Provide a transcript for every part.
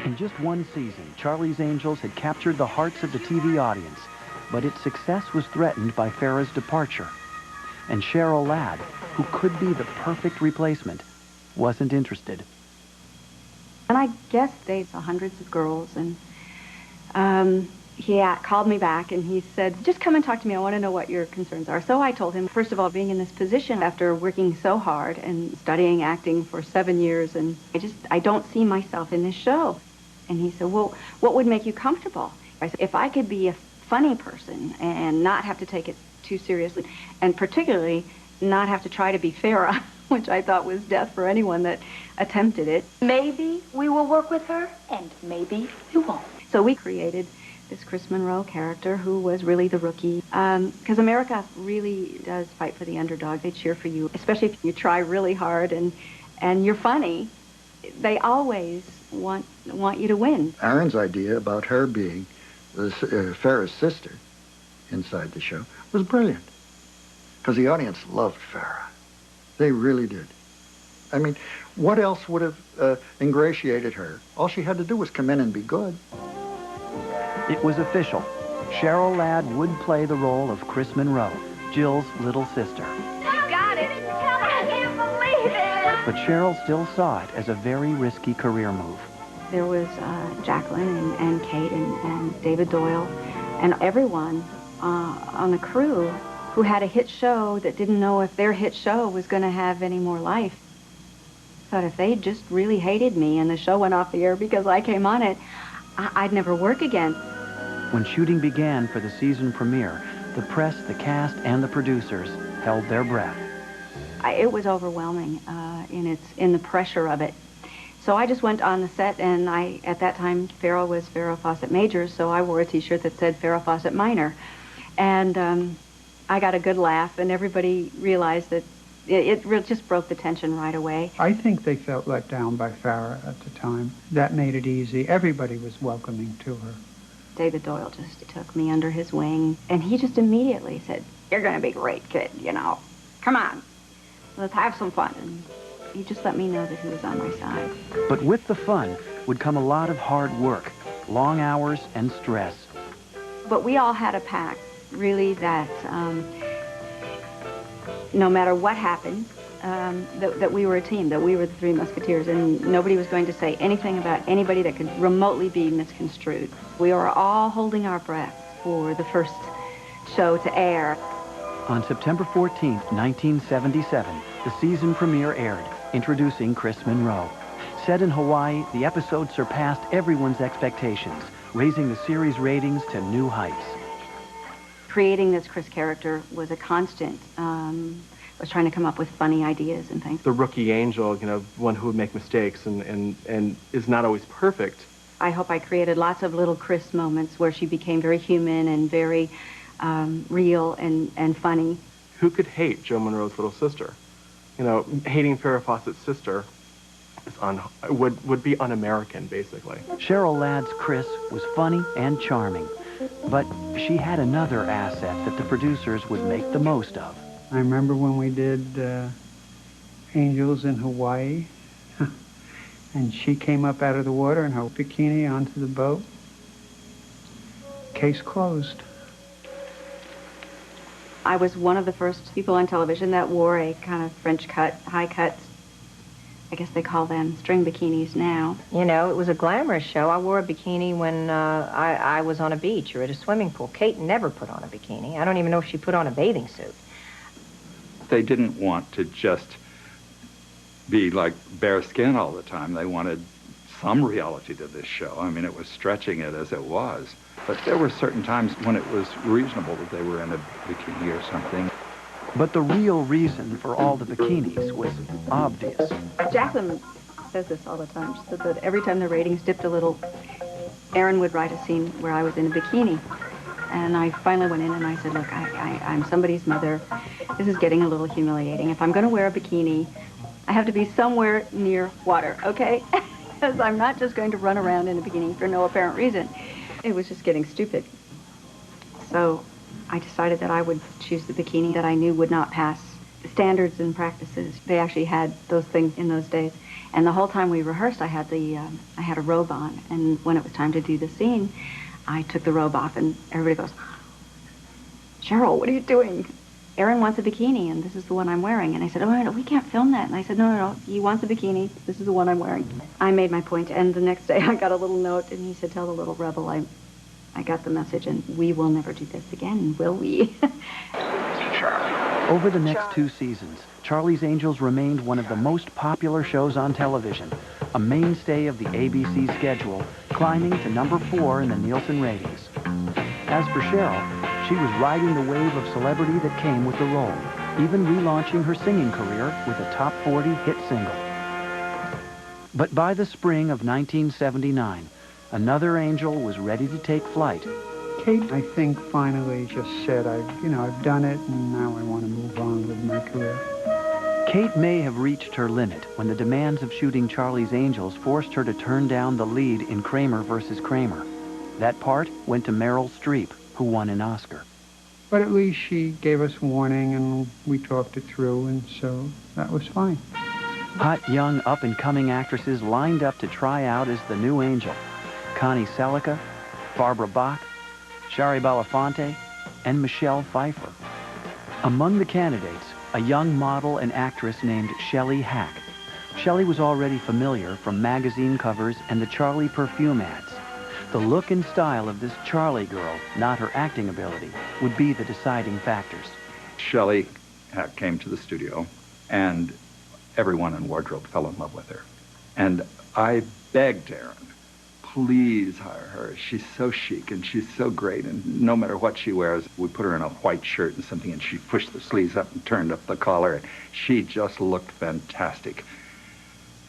In just one season, Charlie's Angels had captured the hearts of the TV audience, but its success was threatened by Farrah's departure. And Cheryl Ladd, who could be the perfect replacement, wasn't interested. And I guessed they saw hundreds of girls, and he called me back and he said, just come and talk to me. I want to know what your concerns are. So I told him, first of all, being in this position after working so hard and studying acting for 7 years, and I don't see myself in this show. And he said, well, what would make you comfortable? I said, if I could be a funny person and not have to take it too seriously, and particularly not have to try to be Farrah, which I thought was death for anyone that attempted it. Maybe we will work with her, and maybe we won't. So we created this Chris Monroe character who was really the rookie. Because America really does fight for the underdog. They cheer for you, especially if you try really hard and you're funny. They always want you to win. Aaron's idea about her being Farrah's sister inside the show was brilliant. Because the audience loved Farrah. They really did. I mean, what else would have ingratiated her? All she had to do was come in and be good. It was official. Cheryl Ladd would play the role of Chris Monroe, Jill's little sister. You got it! I can't believe it! But Cheryl still saw it as a very risky career move. There was Jacqueline and Kate and David Doyle and everyone on the crew who had a hit show that didn't know if their hit show was going to have any more life. But if they just really hated me and the show went off the air because I came on it, I'd never work again. When shooting began for the season premiere, the press, the cast, and the producers held their breath. It was overwhelming in the pressure of it. So I just went on the set, and at that time, Farrah was Farrah Fawcett Major, so I wore a T-shirt that said Farrah Fawcett Minor. And I got a good laugh, and everybody realized that it just broke the tension right away. I think they felt let down by Farrah at the time. That made it easy. Everybody was welcoming to her. David Doyle just took me under his wing, and he just immediately said, "You're going to be great, kid, you know. Come on, let's have some fun." And he just let me know that he was on my side. But with the fun would come a lot of hard work, long hours, and stress. But we all had a pact, really, that no matter what happened, that we were a team, that we were the Three Musketeers, and nobody was going to say anything about anybody that could remotely be misconstrued. We were all holding our breath for the first show to air. On September 14th, 1977, the season premiere aired, introducing Chris Monroe. Set in Hawaii, the episode surpassed everyone's expectations, raising the series ratings to new heights. Creating this Chris character was a constant. I was trying to come up with funny ideas and things. The rookie angel, you know, one who would make mistakes and is not always perfect. I hope I created lots of little Chris moments where she became very human and very real and funny. Who could hate Joe Monroe's little sister? You know, hating Farrah Fawcett's sister is would be un-American, basically. Cheryl Ladd's Chris was funny and charming, but she had another asset that the producers would make the most of. I remember when we did Angels in Hawaii, and she came up out of the water in her bikini onto the boat. Case closed. I was one of the first people on television that wore a kind of French cut, high cut, I guess they call them string bikinis now. You know, it was a glamorous show. I wore a bikini when I was on a beach or at a swimming pool. Kate never put on a bikini. I don't even know if she put on a bathing suit. They didn't want to just be like bare skin all the time. They wanted some reality to this show. I mean, it was stretching it as it was. But there were certain times when it was reasonable that they were in a bikini or something. But the real reason for all the bikinis was obvious. Jacqueline says this all the time. She said that every time the ratings dipped a little, Aaron would write a scene where I was in a bikini. And I finally went in and I said, look, I'm somebody's mother. This is getting a little humiliating. If I'm going to wear a bikini, I have to be somewhere near water, okay? Because I'm not just going to run around in a bikini for no apparent reason. It was just getting stupid. So I decided that I would choose the bikini that I knew would not pass standards and practices. They actually had those things in those days. And the whole time we rehearsed, I had a robe on. And when it was time to do the scene, I took the robe off, and everybody goes, "Cheryl, what are you doing? Aaron wants a bikini, and this is the one I'm wearing." And I said, "Oh, no, we can't film that." And I said, no, he wants a bikini. This is the one I'm wearing. I made my point, and the next day I got a little note, and he said, "Tell the little rebel I got the message, and we will never do this again, will we?" Over the next 2 seasons, Charlie's Angels remained one of the most popular shows on television, a mainstay of the ABC schedule, climbing to number 4 in the Nielsen ratings. As for Cheryl, she was riding the wave of celebrity that came with the role, even relaunching her singing career with a top 40 hit single. But by the spring of 1979, another angel was ready to take flight. Kate, I think, finally just said, I've done it, and now I want to move on with my career. Kate may have reached her limit when the demands of shooting Charlie's Angels forced her to turn down the lead in Kramer versus Kramer. That part went to Meryl Streep, who won an Oscar. But at least she gave us warning, and we talked it through, and so that was fine. Hot, young, up-and-coming actresses lined up to try out as the new angel. Connie Selica, Barbara Bach, Shari Belafonte, and Michelle Pfeiffer. Among the candidates, a young model and actress named Shelley Hack. Shelley was already familiar from magazine covers and the Charlie perfume ads. The look and style of this Charlie girl, not her acting ability, would be the deciding factors. Shelley Hack came to the studio, and everyone in wardrobe fell in love with her. And I begged Aaron, please hire her. She's so chic and she's so great, and no matter what she wears, we put her in a white shirt and something, and she pushed the sleeves up and turned up the collar, and she just looked fantastic.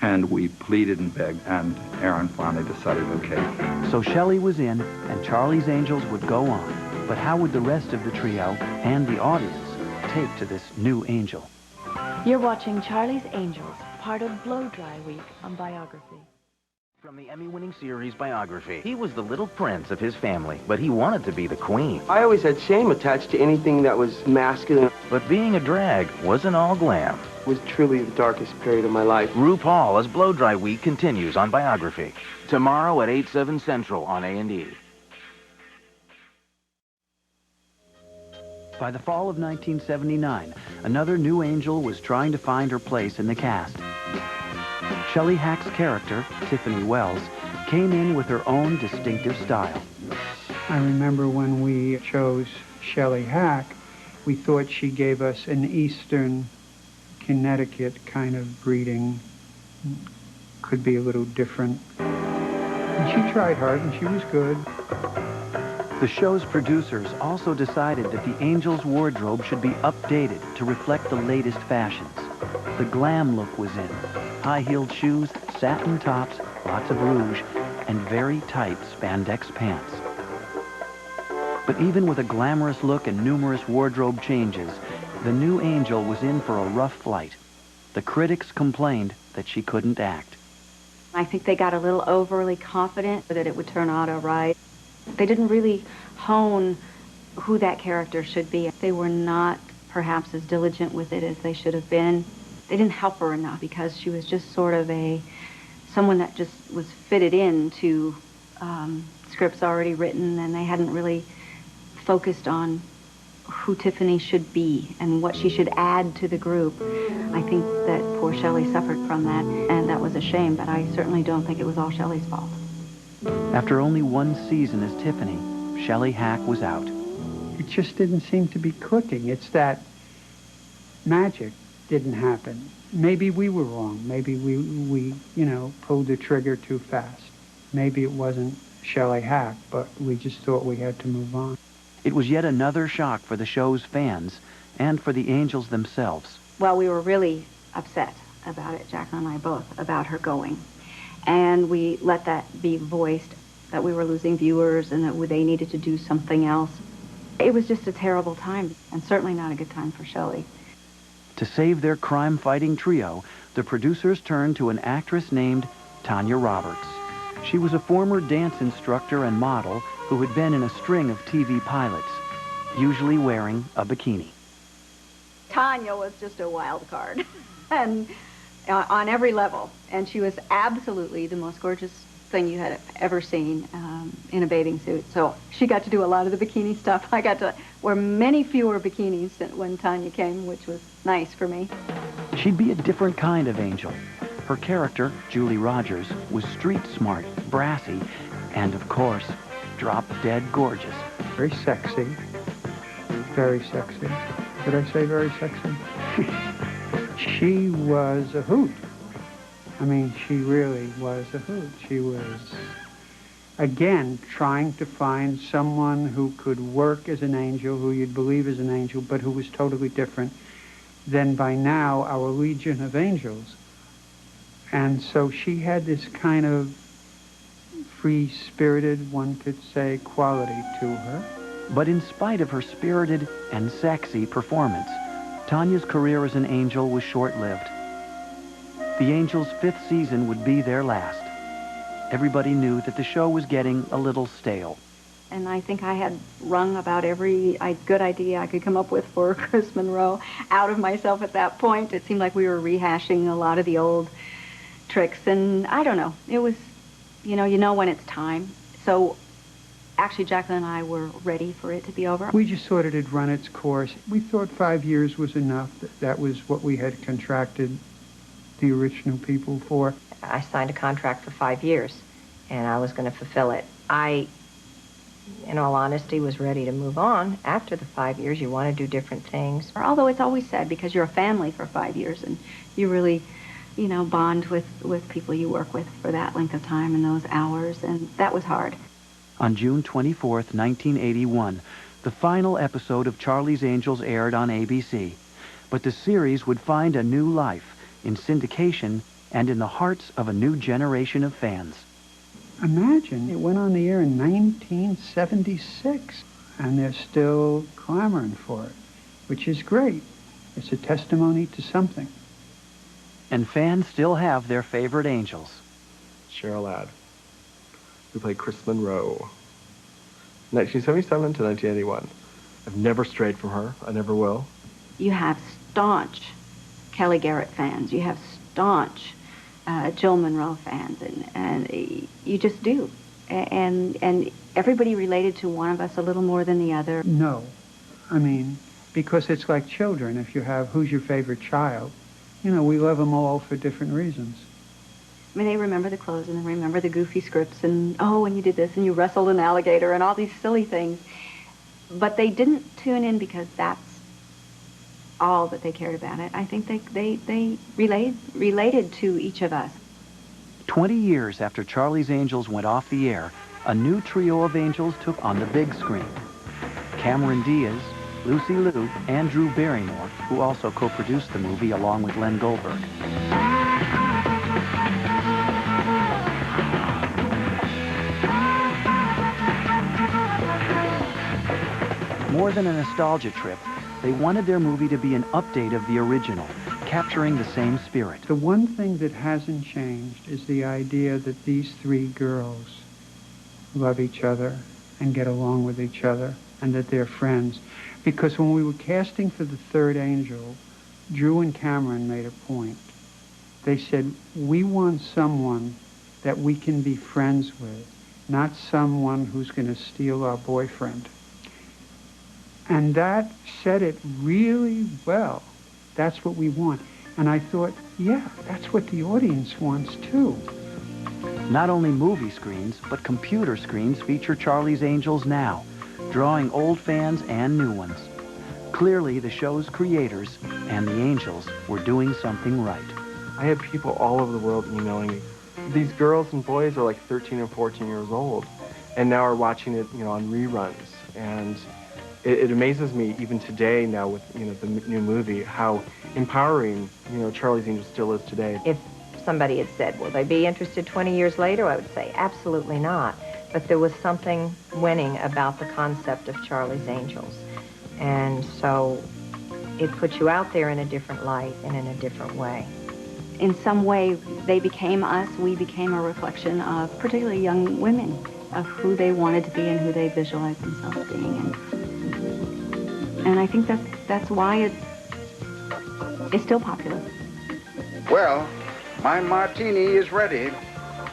And we pleaded and begged, and Aaron finally decided, okay. So Shelley was in, and Charlie's Angels would go on. But how would the rest of the trio and the audience take to this new angel? You're watching Charlie's Angels, part of Blow Dry Week on Biography. From the Emmy-winning series Biography, he was the little prince of his family, but he wanted to be the queen. I always had shame attached to anything that was masculine. But being a drag wasn't all glam. It was truly the darkest period of my life. RuPaul as Blow Dry Week continues on Biography. Tomorrow at 8/7 Central on A&E. By the fall of 1979, another new angel was trying to find her place in the cast. Shelley Hack's character, Tiffany Wells, came in with her own distinctive style. I remember when we chose Shelley Hack, we thought she gave us an Eastern Connecticut kind of breeding. Could be a little different. And she tried hard, and she was good. The show's producers also decided that the Angel's wardrobe should be updated to reflect the latest fashions. The glam look was in. High-heeled shoes, satin tops, lots of rouge, and very tight spandex pants. But even with a glamorous look and numerous wardrobe changes, the new angel was in for a rough flight. The critics complained that she couldn't act. I think they got a little overly confident that it would turn out all right. They didn't really hone who that character should be. They were not perhaps as diligent with it as they should have been. They didn't help her enough because she was just sort of someone that just was fitted into scripts already written, and they hadn't really focused on who Tiffany should be and what she should add to the group. I think that poor Shelley suffered from that, and that was a shame, but I certainly don't think it was all Shelley's fault. After only one season as Tiffany, Shelley Hack was out. It just didn't seem to be clicking. It's that magic didn't happen. Maybe we were wrong. Maybe we pulled the trigger too fast. Maybe it wasn't Shelley Hack, but we just thought we had to move on. It was yet another shock for the show's fans and for the Angels themselves. Well, we were really upset about it, Jacqueline and I both, about her going. And we let that be voiced, that we were losing viewers and that they needed to do something else. It was just a terrible time, and certainly not a good time for Shelley. To save their crime-fighting trio, the producers turned to an actress named Tanya Roberts. She was a former dance instructor and model who had been in a string of TV pilots, usually wearing a bikini. Tanya was just a wild card. And on every level. And she was absolutely the most gorgeous thing you had ever seen in a bathing suit. So she got to do a lot of the bikini stuff. I got to wear many fewer bikinis than when Tanya came, which was nice for me. She'd be a different kind of angel. Her character, Julie Rogers, was street smart, brassy, and of course, drop-dead gorgeous. Very sexy. Very sexy. Did I say very sexy? She was a hoot. I mean, she really was a hoot. She was, again, trying to find someone who could work as an angel, who you'd believe is an angel, but who was totally different than by now our legion of angels. And so she had this kind of free-spirited, one could say, quality to her. But in spite of her spirited and sexy performance, Tanya's career as an angel was short-lived. The Angels' 5th season would be their last. Everybody knew that the show was getting a little stale. And I think I had wrung about every good idea I could come up with for Chris Monroe out of myself at that point. It seemed like we were rehashing a lot of the old tricks, and I don't know. It was, you know when it's time. So actually, Jacqueline and I were ready for it to be over. We just thought it had run its course. We thought 5 years was enough. That was what we had contracted the original people for. I signed a contract for 5 years, and I was going to fulfill it. I, in all honesty, was ready to move on. After the 5 years, you want to do different things. Although it's always sad because you're a family for 5 years, and you really, bond with people you work with for that length of time and those hours, and that was hard. On June 24th, 1981, the final episode of Charlie's Angels aired on ABC. But the series would find a new life in syndication and in the hearts of a new generation of fans. Imagine, it went on the air in 1976, and they're still clamoring for it, which is great. It's a testimony to something. And fans still have their favorite angels. Cheryl Ladd, who played Chris Monroe, 1977 to 1981. I've never strayed from her. I never will. You have staunch Kelly Garrett fans. You have staunch Jill Monroe fans, and you just do. And everybody related to one of us a little more than the other. No. I mean, because it's like children. If you have, who's your favorite child? We love them all for different reasons. I mean, they remember the clothes, and they remember the goofy scripts, and, oh, and you did this, and you wrestled an alligator, and all these silly things. But they didn't tune in because that's all that they cared about it. I think they related to each of us. 20 years after Charlie's Angels went off the air, a new trio of angels took on the big screen. Cameron Diaz, Lucy Liu, and Drew Barrymore, who also co-produced the movie along with Len Goldberg. More than a nostalgia trip, they wanted their movie to be an update of the original, capturing the same spirit. The one thing that hasn't changed is the idea that these three girls love each other and get along with each other and that they're friends. Because when we were casting for the third angel, Drew and Cameron made a point. They said, we want someone that we can be friends with, not someone who's going to steal our boyfriend. And that said it really well. That's what we want. And I thought, yeah, that's what the audience wants too. Not only movie screens, but computer screens feature Charlie's Angels now, drawing old fans and new ones. Clearly, the show's creators and the Angels were doing something right. I had people all over the world emailing me. These girls and boys are like 13 and 14 years old, and now are watching it, on reruns. And it amazes me even today now with, the new movie, how empowering, Charlie's Angels still is today. If somebody had said, will they be interested 20 years later, I would say absolutely not. But there was something winning about the concept of Charlie's Angels. And so it puts you out there in a different light and in a different way. In some way, they became us. We became a reflection of particularly young women, of who they wanted to be and who they visualized themselves being. And I think that's why it's still popular. Well, my martini is ready.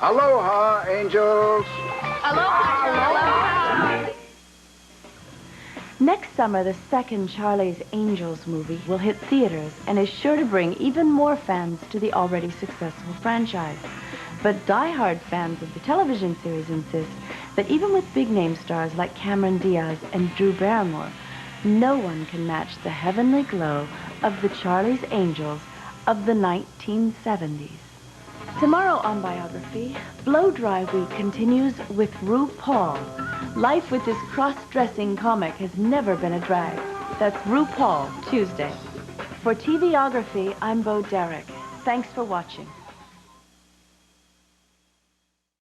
Aloha, angels. Aloha. Next summer, the second Charlie's Angels movie will hit theaters and is sure to bring even more fans to the already successful franchise. But die-hard fans of the television series insist that even with big-name stars like Cameron Diaz and Drew Barrymore, no one can match the heavenly glow of the Charlie's Angels of the 1970s. Tomorrow on Biography, Blow Dry Week continues with RuPaul. Life with this cross-dressing comic has never been a drag. That's RuPaul, Tuesday. For TVography, I'm Bo Derek. Thanks for watching.